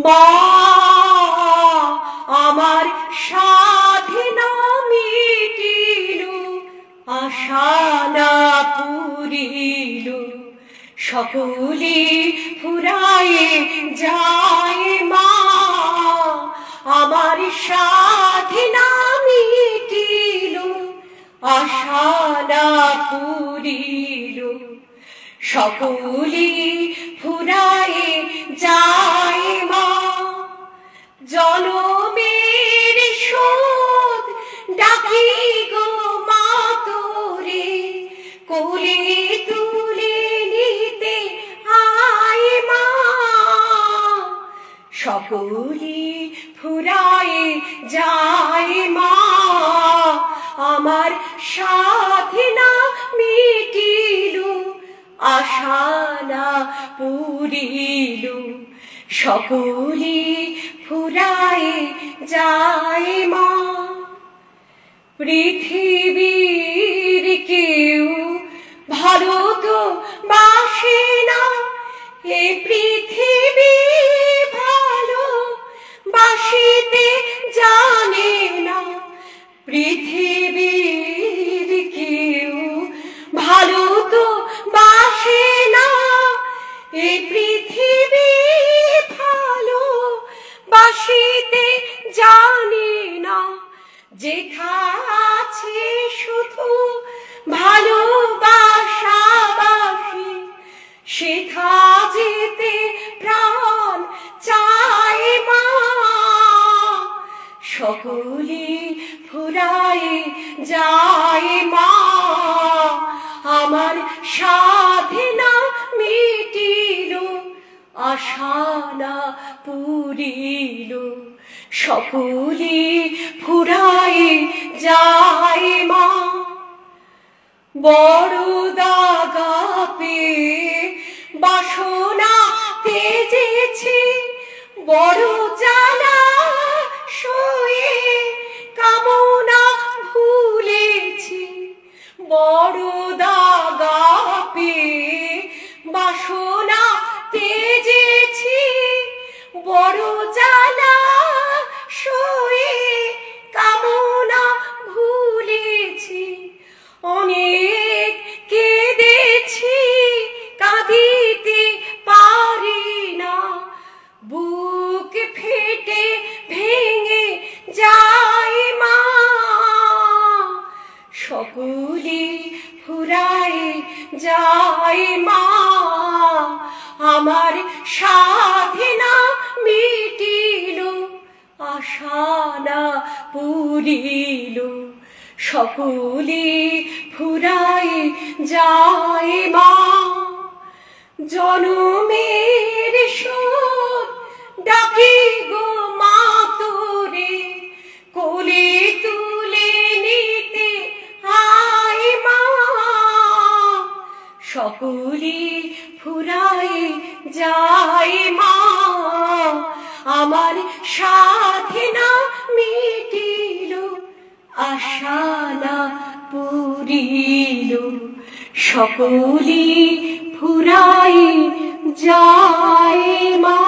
মা আমার সাধনা মিটিল, আশা না পুরিল, সকলে ফুরায়ে যায় মা আমার সাধনা মিটিল, আশা না পুরিল, সকলে ফুরায়ে যায় মা। জনমের শোধ ডাকি গো মা তোরে, কোলে তুলে নিতে আয় মা, সকলে ফুরায়ে যায় মা আমার সাধনা মিটিল, আশা না পুরিল, সকলে ফুরায়ে যায় মা। পৃথিবীর কেউ ভালো তো বাসে না, এ পৃথিবী ভালো বাসিতে জানে না, পৃথিবীর কেউ ভালো তো বাসে না, এ পৃথিবী ভালো বাসিতে জানে না, যেথা আছে শুধু ভালোবাসাবাসি, সেথা যেতে প্রাণ চায় মা, সকলে ফুরায়ে যায় মা আমার সাধনা মিটিল, আশা না পুরিল, সকলে ফুরায়ে যায় মা। বড় দাগা পেয়ে বাসনা তেজেছি, বড় জ্বালা সয়ে কামনা ভুলেছি, বড় দাগা পেয়ে বাসনা তেজেছি, বড় জ্বালা সয়ে কামনা ভুলেছি, অনেক কেঁদেছি কাঁদিতে পারি না, বুক ফেটে ভেঙে যায় মা, সকলে ফুরায়ে যায় মা আমার সাধনা মিটিল, আশা না পুরিল, সকলে ফুরায়ে যায় মা। জনমের শোধ ডাকি গো মা তোরে, কোলে তুলে নিতে আয় মা, সকলে ফুরায়ে যায় মা আমার সাধনা মিটিল, আশা না পুরিল, সকলে ফুরায়ে যায় মা।